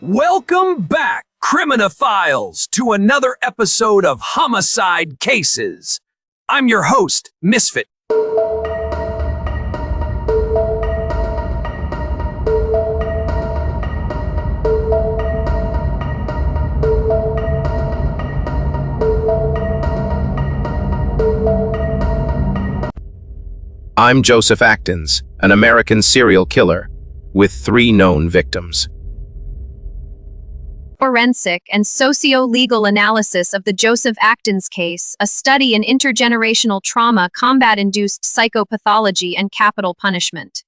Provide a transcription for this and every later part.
Welcome back, criminophiles, to another episode of Homicide Cases. I'm your host, Misfit. I'm Joseph Atkins, an American serial killer with 3 known victims. Forensic and socio-legal analysis of the Joseph Atkins case, a study in intergenerational trauma, combat-induced psychopathology, and capital punishment.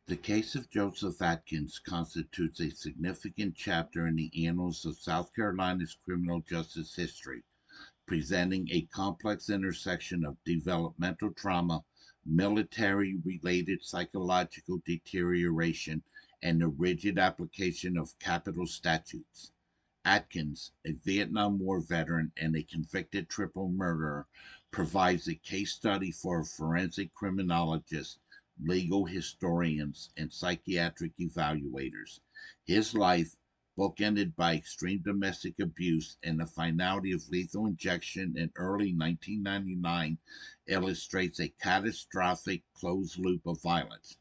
The case of Joseph Atkins constitutes a significant chapter in the annals of South Carolina's criminal justice history, presenting a complex intersection of developmental trauma, military-related psychological deterioration, and the rigid application of capital statutes. Atkins, a Vietnam War veteran and a convicted triple murderer, provides a case study for forensic criminologists, legal historians, and psychiatric evaluators. His life, bookended by extreme domestic abuse and the finality of lethal injection in early 1999, illustrates a catastrophic closed loop of violence.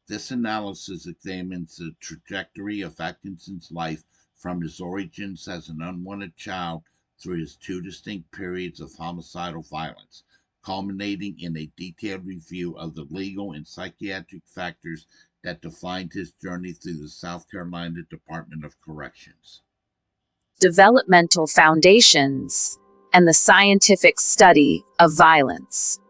This analysis examines the trajectory of Atkinson's life from his origins as an unwanted child through his 2 distinct periods of homicidal violence, culminating in a detailed review of the legal and psychiatric factors that defined his journey through the South Carolina Department of Corrections. Developmental foundations and the scientific study of violence.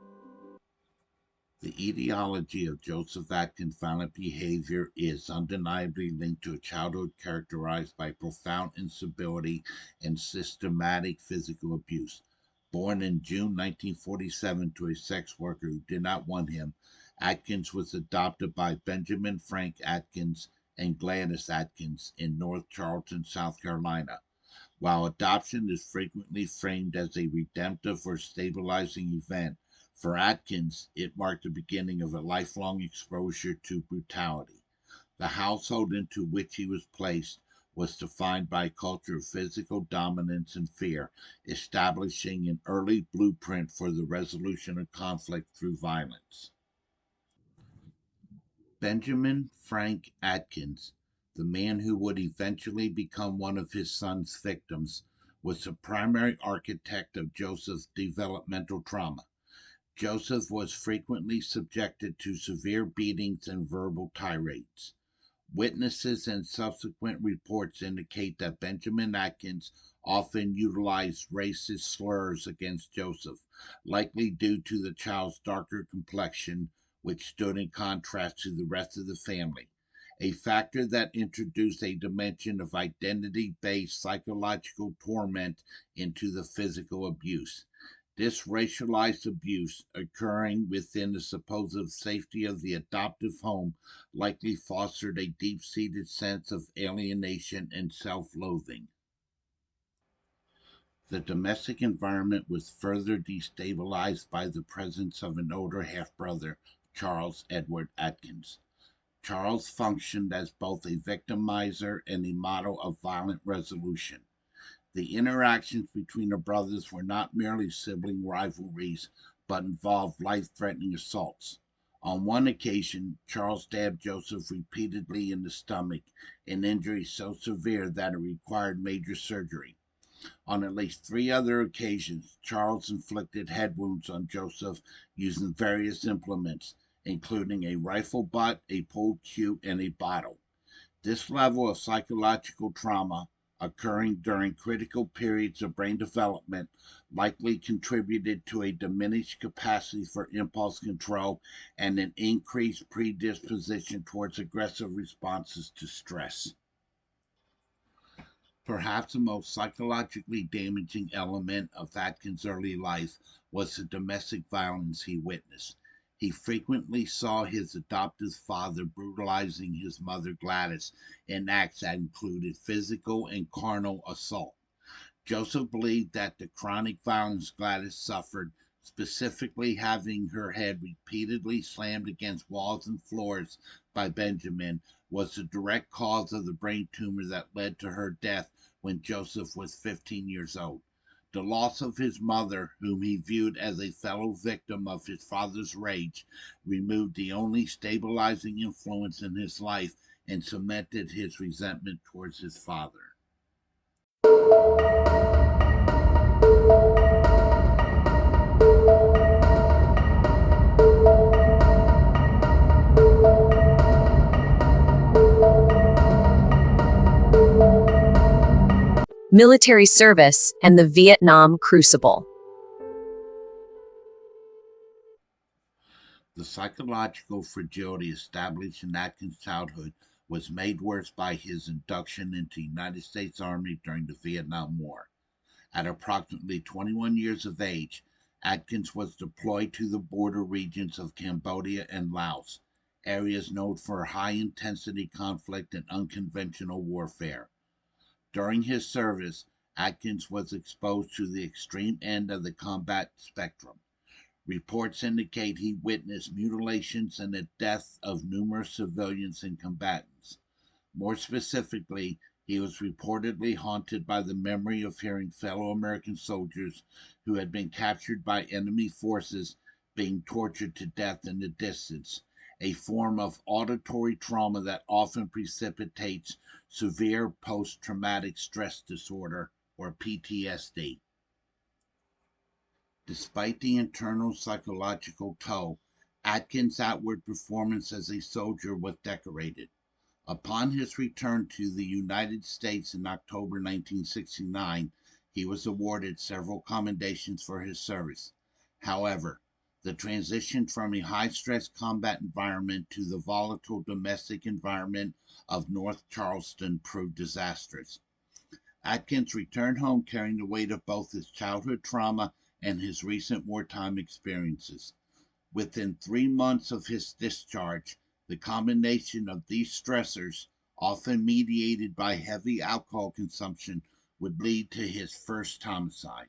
The etiology of Joseph Atkins' violent behavior is undeniably linked to a childhood characterized by profound instability and systematic physical abuse. Born in June 1947 to a sex worker who did not want him, Atkins was adopted by Benjamin Frank Atkins and Gladys Atkins in North Charleston, South Carolina. While adoption is frequently framed as a redemptive or stabilizing event, for Atkins, it marked the beginning of a lifelong exposure to brutality. The household into which he was placed was defined by a culture of physical dominance and fear, establishing an early blueprint for the resolution of conflict through violence. Benjamin Frank Atkins, the man who would eventually become one of his son's victims, was the primary architect of Joseph's developmental trauma. Joseph was frequently subjected to severe beatings and verbal tirades. Witnesses and subsequent reports indicate that Benjamin Atkins often utilized racist slurs against Joseph, likely due to the child's darker complexion, which stood in contrast to the rest of the family, a factor that introduced a dimension of identity-based psychological torment into the physical abuse. This racialized abuse, occurring within the supposed safety of the adoptive home, likely fostered a deep-seated sense of alienation and self-loathing. The domestic environment was further destabilized by the presence of an older half-brother, Charles Edward Atkins. Charles functioned as both a victimizer and a model of violent resolution. The interactions between the brothers were not merely sibling rivalries, but involved life-threatening assaults. On one occasion, Charles stabbed Joseph repeatedly in the stomach, an injury so severe that it required major surgery. On at least 3 other occasions, Charles inflicted head wounds on Joseph using various implements, including a rifle butt, a pulled cue, and a bottle. This level of psychological trauma, occurring during critical periods of brain development, likely contributed to a diminished capacity for impulse control and an increased predisposition towards aggressive responses to stress. Perhaps the most psychologically damaging element of Atkins' early life was the domestic violence he witnessed. He frequently saw his adoptive father brutalizing his mother Gladys in acts that included physical and carnal assault. Joseph believed that the chronic violence Gladys suffered specifically having her head repeatedly slammed against walls and floors by Benjamin, was the direct cause of the brain tumor that led to her death when Joseph was 15 years old. The loss of his mother, whom he viewed as a fellow victim of his father's rage, removed the only stabilizing influence in his life and cemented his resentment towards his father. Military service and the Vietnam Crucible. The psychological fragility established in Atkins' childhood was made worse by his induction into the United States Army during the Vietnam War. At approximately 21 years of age, Atkins was deployed to the border regions of Cambodia and Laos, areas known for high-intensity conflict and unconventional warfare. During his service, Atkins was exposed to the extreme end of the combat spectrum. Reports indicate he witnessed mutilations and the death of numerous civilians and combatants. More specifically, he was reportedly haunted by the memory of hearing fellow American soldiers who had been captured by enemy forces being tortured to death in the distance, a form of auditory trauma that often precipitates severe post-traumatic stress disorder, or PTSD. Despite the internal psychological toll, Atkins' outward performance as a soldier was decorated. Upon his return to the United States in October 1969, he was awarded several commendations for his service. However, the transition from a high-stress combat environment to the volatile domestic environment of North Charleston proved disastrous. Atkins returned home carrying the weight of both his childhood trauma and his recent wartime experiences. Within 3 months of his discharge, the combination of these stressors, often mediated by heavy alcohol consumption, would lead to his first homicide.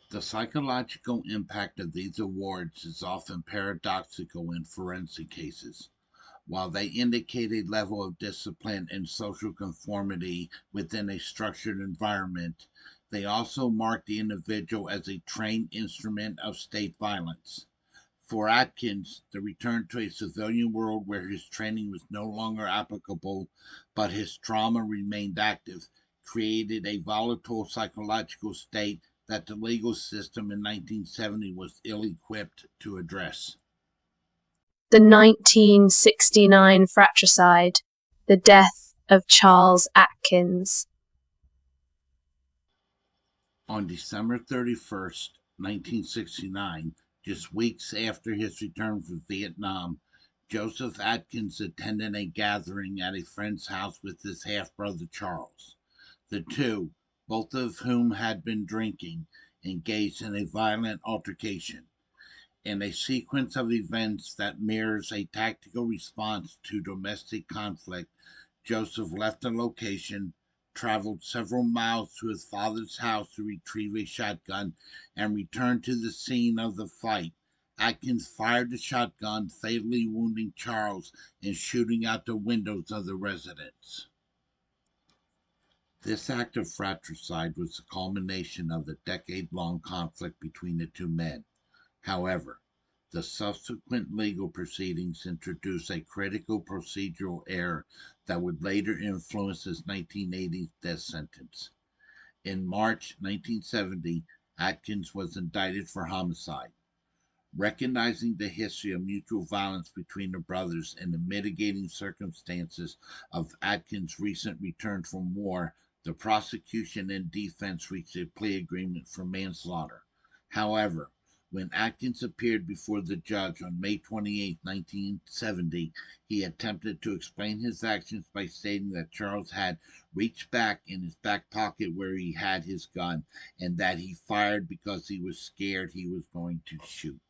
The psychological impact of these awards is often paradoxical in forensic cases. While they indicate a level of discipline and social conformity within a structured environment, they also mark the individual as a trained instrument of state violence. For Atkins, the return to a civilian world where his training was no longer applicable, but his trauma remained active, created a volatile psychological state that the legal system in 1970 was ill equipped to address. The 1969 fratricide, the death of Charles Atkins. On December 31st, 1969, just weeks after his return from Vietnam, Joseph Atkins attended a gathering at a friend's house with his half brother Charles. The two, both of whom had been drinking, engaged in a violent altercation. In a sequence of events that mirrors a tactical response to domestic conflict, Joseph left the location, traveled several miles to his father's house to retrieve a shotgun, and returned to the scene of the fight. Atkins fired the shotgun, fatally wounding Charles and shooting out the windows of the residence. This act of fratricide was the culmination of the decade-long conflict between the two men. However, the subsequent legal proceedings introduced a critical procedural error that would later influence his 1980 death sentence. In March 1970, Atkins was indicted for homicide. Recognizing the history of mutual violence between the brothers and the mitigating circumstances of Atkins' recent return from war, the prosecution and defense reached a plea agreement for manslaughter. However, When Atkins appeared before the judge on May 28, 1970, he attempted to explain his actions by stating that Charles had reached back in his back pocket where he had his gun and that he fired because he was scared he was going to shoot.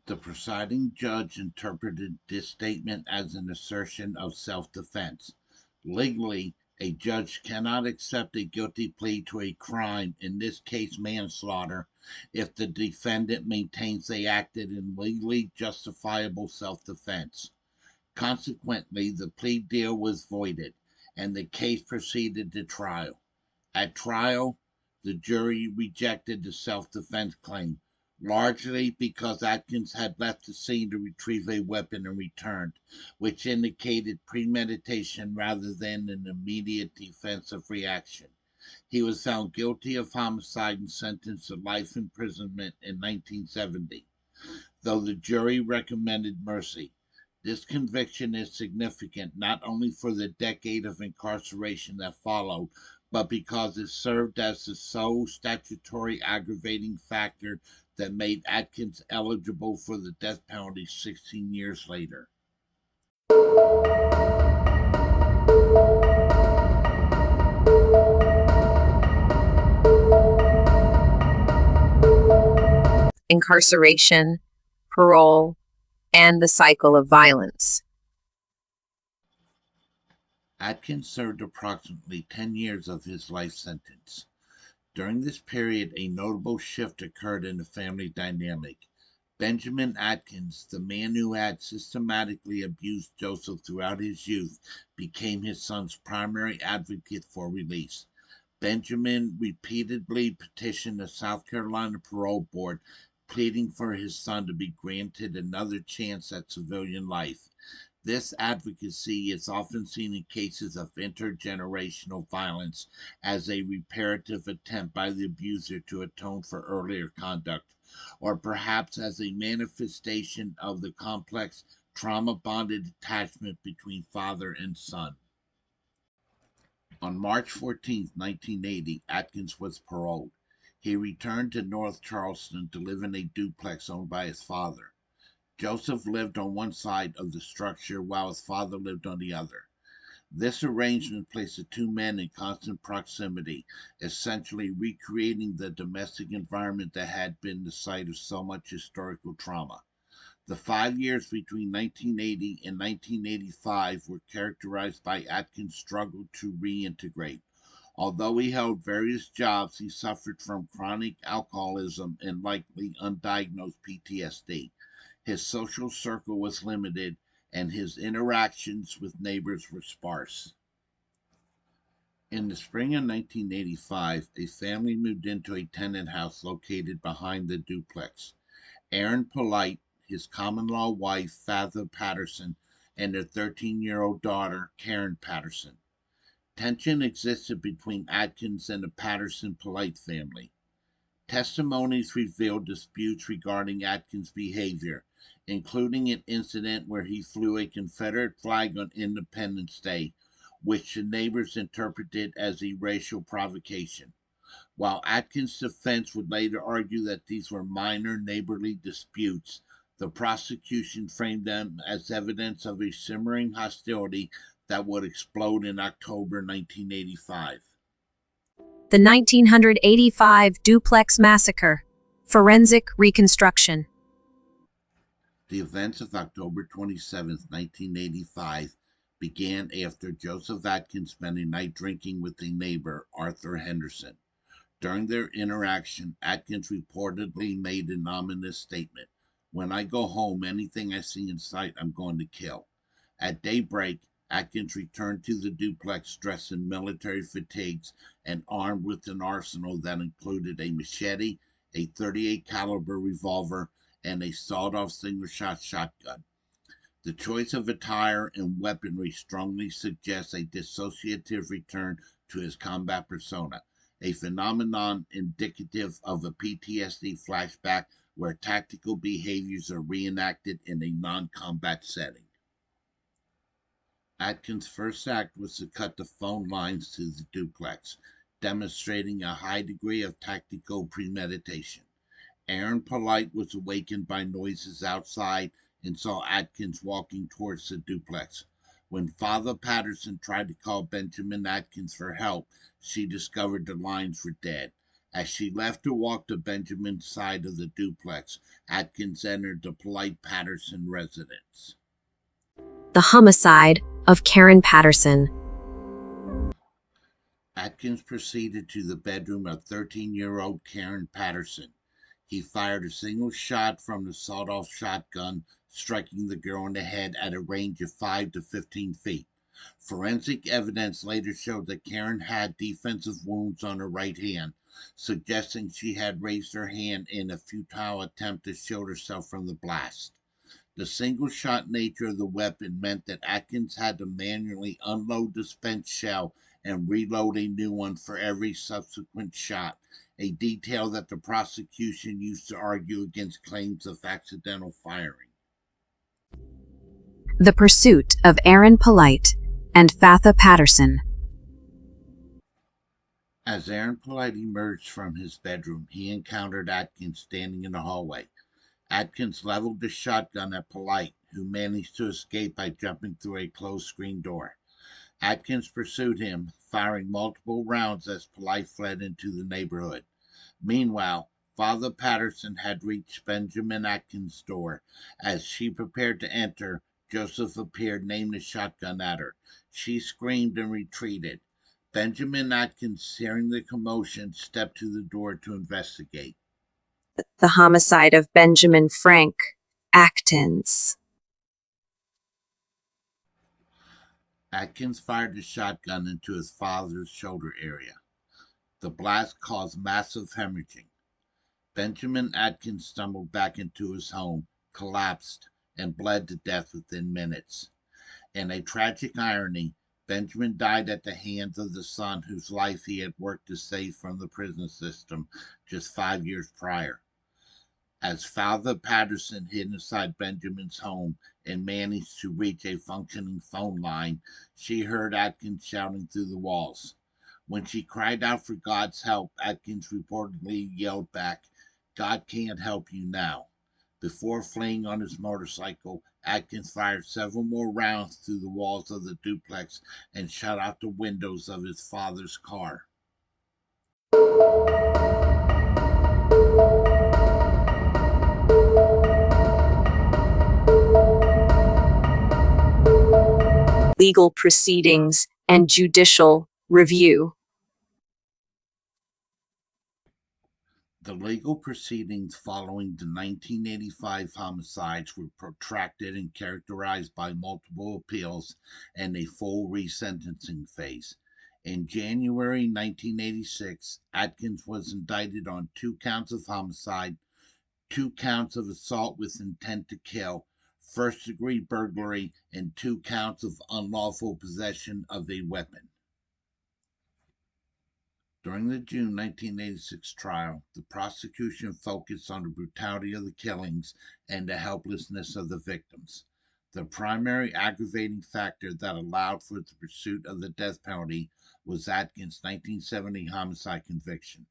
The presiding judge interpreted this statement as an assertion of self defense. Legally, a judge cannot accept a guilty plea to a crime, in this case manslaughter, if the defendant maintains they acted in legally justifiable self defense. Consequently, the plea deal was voided, and the case proceeded to trial. At trial, the jury rejected the self defense claim, largely because Atkins had left the scene to retrieve a weapon and returned, which indicated premeditation rather than an immediate defensive reaction. He was found guilty of homicide and sentenced to life imprisonment in 1970, though the jury recommended mercy. This conviction is significant not only for the decade of incarceration that followed, but because it served as the sole statutory aggravating factor that made Atkins eligible for the death penalty 16 years later. Incarceration, parole, and the cycle of violence. Atkins served approximately 10 years of his life sentence. During this period, a notable shift occurred in the family dynamic. Benjamin Atkins, the man who had systematically abused Joseph throughout his youth, became his son's primary advocate for release. Benjamin repeatedly petitioned the South Carolina Parole Board, pleading for his son to be granted another chance at civilian life. This advocacy is often seen in cases of intergenerational violence as a reparative attempt by the abuser to atone for earlier conduct, or perhaps as a manifestation of the complex trauma bonded attachment between father and son. On March 14, 1980, Atkins was paroled. He returned to North Charleston to live in a duplex owned by his father. Joseph lived on one side of the structure while his father lived on the other. This arrangement placed the two men in constant proximity, essentially recreating the domestic environment that had been the site of so much historical trauma. The 5 years between 1980 and 1985 were characterized by Atkins' struggle to reintegrate. Although he held various jobs, he suffered from chronic alcoholism and likely undiagnosed PTSD. His social circle was limited, and his interactions with neighbors were sparse. In the spring of 1985, a family moved into a tenant house located behind the duplex. Aaron Polite, his common-law wife, Father Patterson, and their 13-year-old daughter, Karen Patterson. Tension existed between Atkins and the Patterson-Polite family. Testimonies revealed disputes regarding Atkins' behavior, including an incident where he flew a Confederate flag on Independence Day, which the neighbors interpreted as a racial provocation. While Atkins' defense would later argue that these were minor neighborly disputes, the prosecution framed them as evidence of a simmering hostility that would explode in October 1985. The 1985 Duplex Massacre. Forensic Reconstruction. The events of October 27, 1985, began after Joseph Atkins spent a night drinking with a neighbor, Arthur Henderson. During their interaction, Atkins reportedly made an ominous statement: "When I go home, anything I see in sight, I'm going to kill." At daybreak, Atkins returned to the duplex dressed in military fatigues and armed with an arsenal that included a machete, a 38 caliber revolver, and a sawed-off single-shot shotgun. The choice of attire and weaponry strongly suggests a dissociative return to his combat persona, a phenomenon indicative of a PTSD flashback where tactical behaviors are reenacted in a non-combat setting. Atkins' first act was to cut the phone lines to the duplex, demonstrating a high degree of tactical premeditation. Aaron Polite was awakened by noises outside and saw Atkins walking towards the duplex. When Father Patterson tried to call Benjamin Atkins for help, she discovered the lines were dead. As she left to walk to Benjamin's side of the duplex, Atkins entered the Polite Patterson residence. The homicide of Karen Patterson. Atkins proceeded to the bedroom of 13-year-old Karen Patterson. He fired a single shot from the sawed-off shotgun, striking the girl in the head at a range of 5 to 15 feet. Forensic evidence later showed that Karen had defensive wounds on her right hand, suggesting she had raised her hand in a futile attempt to shield herself from the blast. The single-shot nature of the weapon meant that Atkins had to manually unload the spent shell and reload a new one for every subsequent shot, a detail that the prosecution used to argue against claims of accidental firing. The pursuit of Aaron Polite and Fatha Patterson. As Aaron Polite emerged from his bedroom, he encountered Atkins standing in the hallway. Atkins leveled the shotgun at Polite, who managed to escape by jumping through a closed screen door. Atkins pursued him, firing multiple rounds as Polite fled into the neighborhood. Meanwhile, Father Patterson had reached Benjamin Atkins' door. As she prepared to enter, Joseph appeared and aimed a shotgun at her. She screamed and retreated. Benjamin Atkins, hearing the commotion, stepped to the door to investigate. The homicide of Benjamin Frank Atkins. Atkins fired the shotgun into his father's shoulder area. The blast caused massive hemorrhaging. Benjamin Atkins stumbled back into his home, collapsed, and bled to death within minutes. In a tragic irony, Benjamin died at the hands of the son whose life he had worked to save from the prison system just 5 years prior. As Father Patterson hid inside Benjamin's home and managed to reach a functioning phone line, she heard Atkins shouting through the walls. When she cried out for God's help, Atkins reportedly yelled back, "God can't help you now." Before fleeing on his motorcycle, Atkins fired several more rounds through the walls of the duplex and shot out the windows of his father's car. Legal proceedings and judicial review. The legal proceedings following the 1985 homicides were protracted and characterized by multiple appeals and a full resentencing phase. In January 1986, Atkins was indicted on 2 counts of homicide, 2 counts of assault with intent to kill, first-degree burglary, and 2 counts of unlawful possession of a weapon. During the June 1986 trial, the prosecution focused on the brutality of the killings and the helplessness of the victims. The primary aggravating factor that allowed for the pursuit of the death penalty was Atkins' 1970 homicide conviction.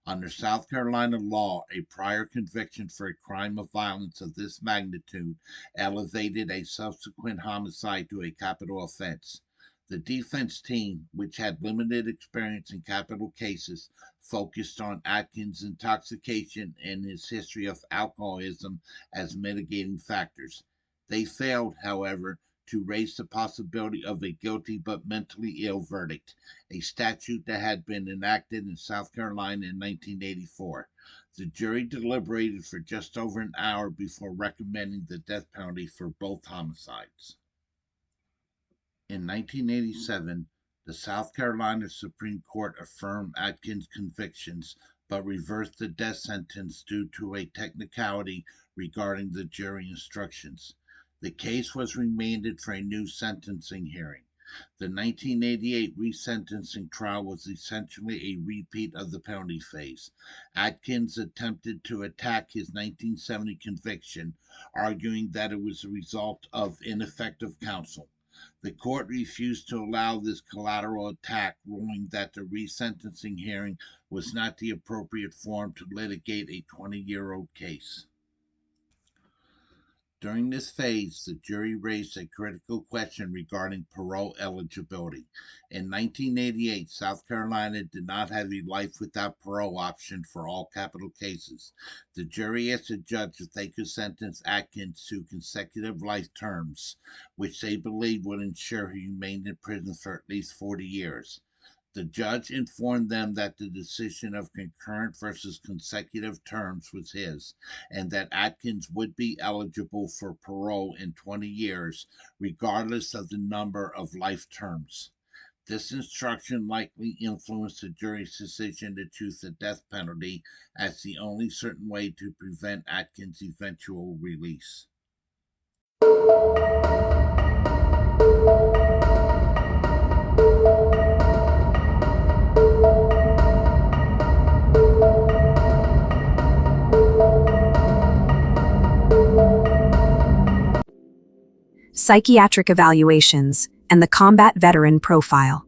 Under South Carolina law, a prior conviction for a crime of violence of this magnitude elevated a subsequent homicide to a capital offense. The defense team, which had limited experience in capital cases, focused on Atkins' intoxication and his history of alcoholism as mitigating factors. They failed, however, to raise the possibility of a guilty but mentally ill verdict, a statute that had been enacted in South Carolina in 1984. The jury deliberated for just over an hour before recommending the death penalty for both homicides. In 1987, the South Carolina Supreme Court affirmed Atkins' convictions but reversed the death sentence due to a technicality regarding the jury instructions. The case was remanded for a new sentencing hearing. The 1988 resentencing trial was essentially a repeat of the penalty phase. Atkins attempted to attack his 1970 conviction, arguing that it was a result of ineffective counsel. The court refused to allow this collateral attack, ruling that the resentencing hearing was not the appropriate forum to litigate a 20-year-old case. During this phase, the jury raised a critical question regarding parole eligibility. In 1988, South Carolina did not have a life without parole option for all capital cases. The jury asked the judge if they could sentence Atkins to consecutive life terms, which they believed would ensure he remained in prison for at least 40 years. The judge informed them that the decision of concurrent versus consecutive terms was his, and that Atkins would be eligible for parole in 20 years, regardless of the number of life terms. This instruction likely influenced the jury's decision to choose the death penalty as the only certain way to prevent Atkins' eventual release. Psychiatric evaluations, and the combat veteran profile.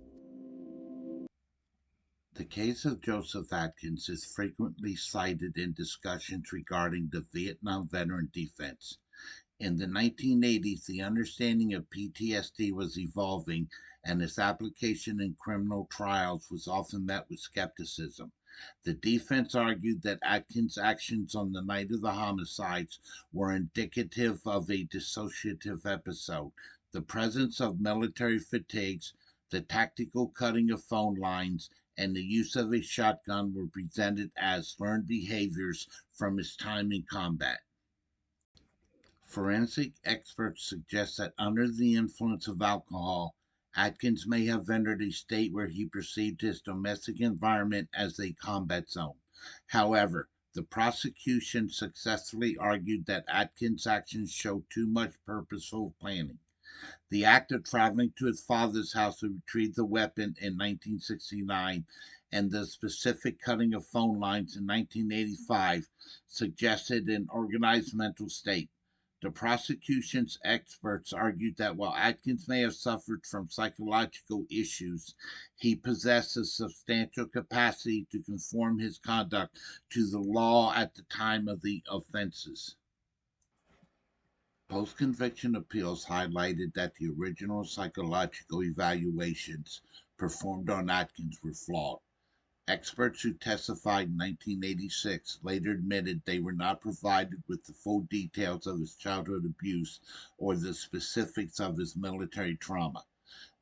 The case of Joseph Atkins is frequently cited in discussions regarding the Vietnam veteran defense. In the 1980s, the understanding of PTSD was evolving, and its application in criminal trials was often met with skepticism. The defense argued that Atkins' actions on the night of the homicides were indicative of a dissociative episode. The presence of military fatigues, the tactical cutting of phone lines, and the use of a shotgun were presented as learned behaviors from his time in combat. Forensic experts suggest that under the influence of alcohol, Atkins may have entered a state where he perceived his domestic environment as a combat zone. However, the prosecution successfully argued that Atkins' actions showed too much purposeful planning. The act of traveling to his father's house to retrieve the weapon in 1969 and the specific cutting of phone lines in 1985 suggested an organized mental state. The prosecution's experts argued that while Atkins may have suffered from psychological issues, he possessed a substantial capacity to conform his conduct to the law at the time of the offenses. Post-conviction appeals highlighted that the original psychological evaluations performed on Atkins were flawed. Experts who testified in 1986 later admitted they were not provided with the full details of his childhood abuse or the specifics of his military trauma.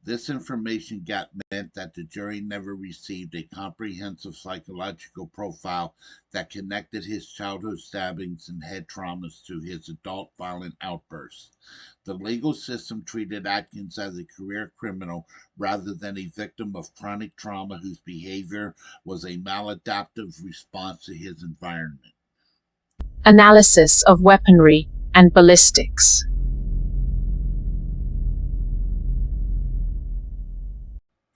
This information gap meant that the jury never received a comprehensive psychological profile that connected his childhood stabbings and head traumas to his adult violent outbursts. The legal system treated Atkins as a career criminal rather than a victim of chronic trauma whose behavior was a maladaptive response to his environment. Analysis of weaponry and ballistics.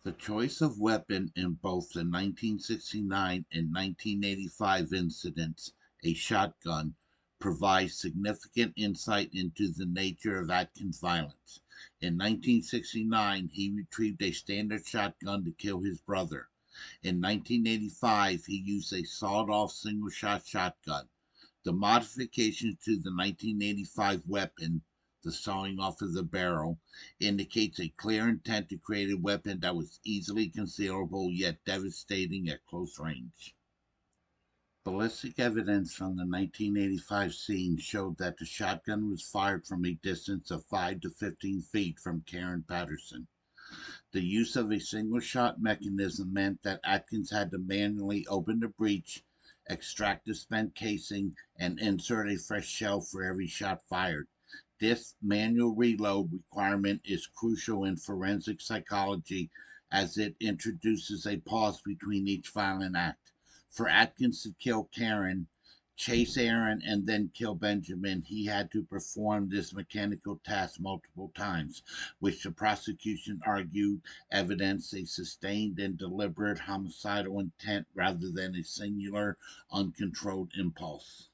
The choice of weapon in both the 1969 and 1985 incidents, a shotgun, provides significant insight into the nature of Atkins' violence. In 1969, he retrieved a standard shotgun to kill his brother. In 1985, he used a sawed-off single-shot shotgun. The modifications to the 1985 weapon, the sawing off of the barrel, indicates a clear intent to create a weapon that was easily concealable yet devastating at close range. Ballistic evidence from the 1985 scene showed that the shotgun was fired from a distance of 5 to 15 feet from Karen Patterson. The use of a single-shot mechanism meant that Atkins had to manually open the breech, extract the spent casing, and insert a fresh shell for every shot fired. This manual reload requirement is crucial in forensic psychology as it introduces a pause between each violent act. For Atkins to kill Karen, chase Aaron, and then kill Benjamin, he had to perform this mechanical task multiple times, which the prosecution argued evidenced a sustained and deliberate homicidal intent rather than a singular, uncontrolled impulse.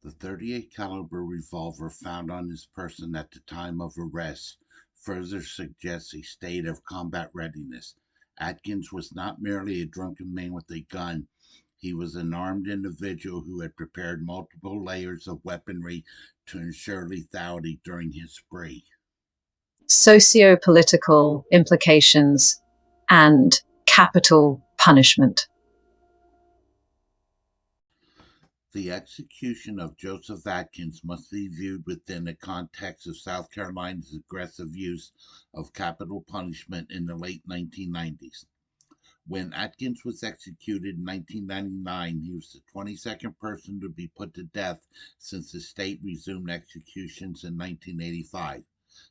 The 38 caliber revolver found on his person at the time of arrest further suggests a state of combat readiness. Atkins was not merely a drunken man with a gun. He was an armed individual who had prepared multiple layers of weaponry to ensure lethality during his spree. Socio-political implications and capital punishment. The execution of Joseph Atkins must be viewed within the context of South Carolina's aggressive use of capital punishment in the late 1990s. When Atkins was executed in 1999, he was the 22nd person to be put to death since the state resumed executions in 1985.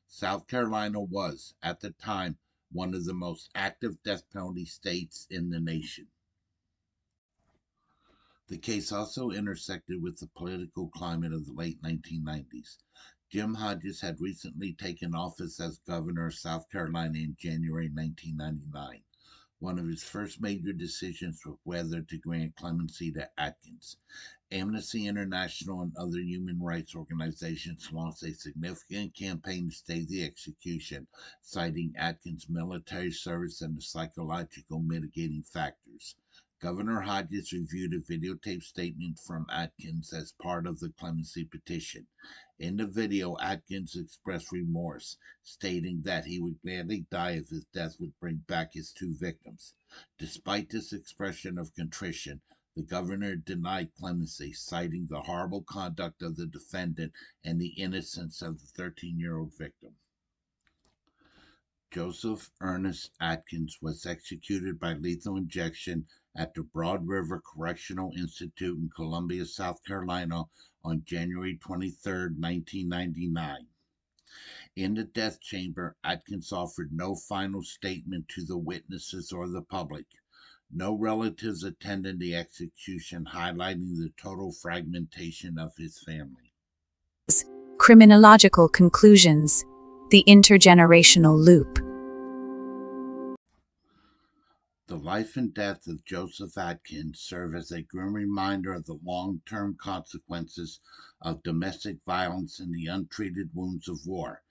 South Carolina was, at the time, one of the most active death penalty states in the nation. The case also intersected with the political climate of the late 1990s. Jim Hodges had recently taken office as governor of South Carolina in January 1999. One of his first major decisions was whether to grant clemency to Atkins. Amnesty International and other human rights organizations launched a significant campaign to stay the execution, citing Atkins' military service and the psychological mitigating factors. Governor Hodges reviewed a videotaped statement from Atkins as part of the clemency petition. In the video, Atkins expressed remorse, stating that he would gladly die if his death would bring back his two victims. Despite this expression of contrition, the governor denied clemency, citing the horrible conduct of the defendant and the innocence of the 13-year-old victim. Joseph Ernest Atkins was executed by lethal injection at the Broad River Correctional Institute in Columbia, South Carolina on January 23, 1999. In the death chamber, Atkins offered no final statement to the witnesses or the public. No relatives attended the execution, highlighting the total fragmentation of his family. Criminological conclusions. The intergenerational loop. The life and death of Joseph Atkins serve as a grim reminder of the long-term consequences of domestic violence and the untreated wounds of war.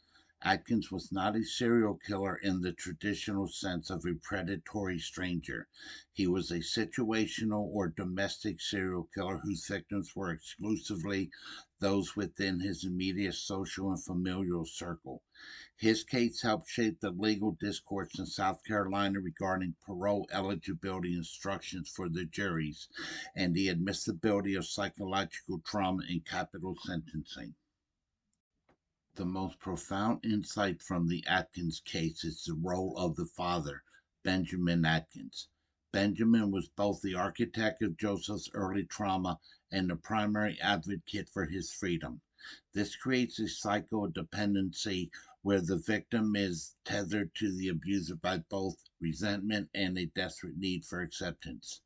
Atkins was not a serial killer in the traditional sense of a predatory stranger. He was a situational or domestic serial killer whose victims were exclusively those within his immediate social and familial circle. His case helped shape the legal discourse in South Carolina regarding parole eligibility instructions for the juries and the admissibility of psychological trauma in capital sentencing. The most profound insight from the Atkins case is the role of the father, Benjamin Atkins. Benjamin was both the architect of Joseph's early trauma and the primary advocate for his freedom. This creates a cycle of dependency where the victim is tethered to the abuser by both resentment and a desperate need for acceptance.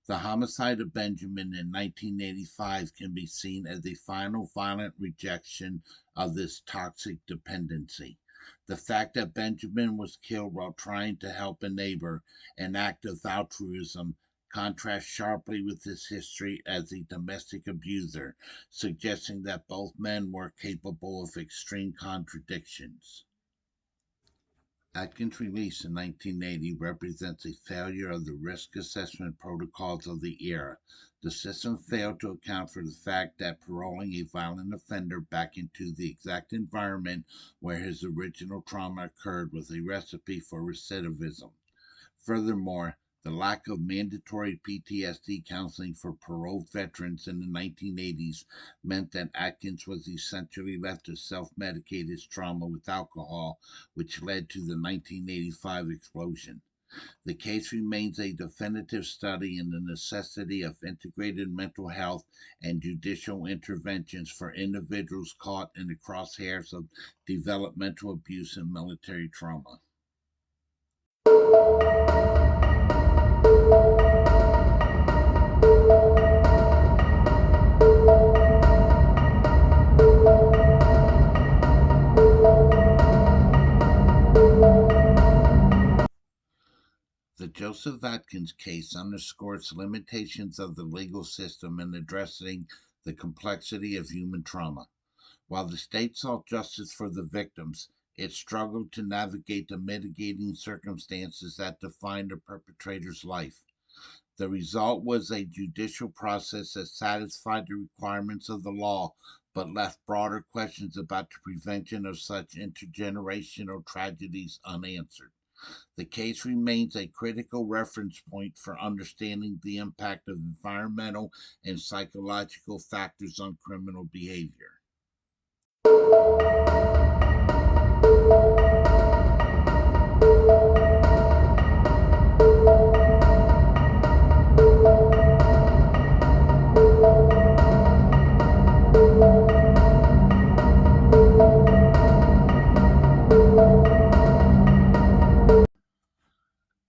The homicide of Benjamin in 1985 can be seen as the final violent rejection of this toxic dependency. The fact that Benjamin was killed while trying to help a neighbor, an act of altruism, contrasts sharply with his history as a domestic abuser, suggesting that both men were capable of extreme contradictions. Atkins' release in 1980 represents a failure of the risk assessment protocols of the era. The system failed to account for the fact that paroling a violent offender back into the exact environment where his original trauma occurred was a recipe for recidivism. Furthermore, the lack of mandatory PTSD counseling for paroled veterans in the 1980s meant that Atkins was essentially left to self-medicate his trauma with alcohol, which led to the 1985 explosion. The case remains a definitive study in the necessity of integrated mental health and judicial interventions for individuals caught in the crosshairs of developmental abuse and military trauma. The Joseph Atkins case underscores limitations of the legal system in addressing the complexity of human trauma. While the state sought justice for the victims, it struggled to navigate the mitigating circumstances that defined the perpetrator's life. The result was a judicial process that satisfied the requirements of the law, but left broader questions about the prevention of such intergenerational tragedies unanswered. The case remains a critical reference point for understanding the impact of environmental and psychological factors on criminal behavior.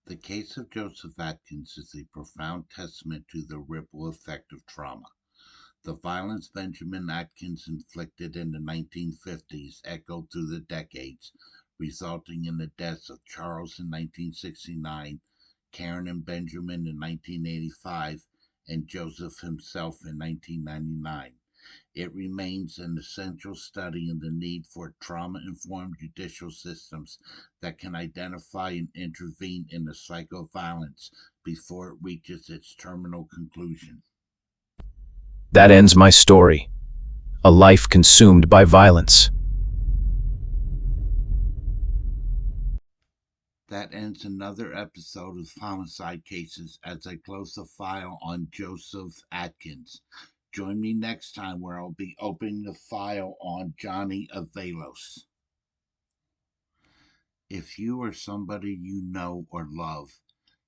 The case of Joseph Atkins is a profound testament to the ripple effect of trauma. The violence Benjamin Atkins inflicted in the 1950s echoed through the decades, resulting in the deaths of Charles in 1969, Karen and Benjamin in 1985, and Joseph himself in 1999. It remains an essential study in the need for trauma-informed judicial systems that can identify and intervene in the cycle of violence before it reaches its terminal conclusion. That ends my story. A life consumed by violence. That ends another episode of Homicide Cases as I close the file on Joseph Atkins. Join me next time where I'll be opening the file on Johnny Avalos. If you or somebody you know or love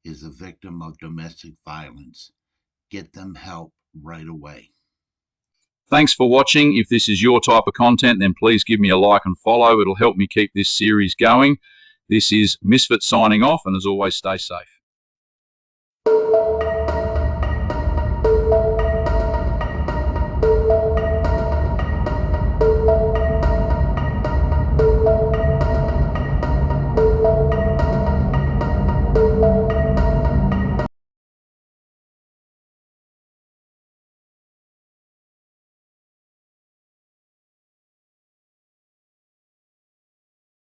is a victim of domestic violence, get them help right away. Thanks for watching. If this is your type of content, then please give me a like and follow. It'll help me keep this series going. This is Misfit signing off, and as always, stay safe.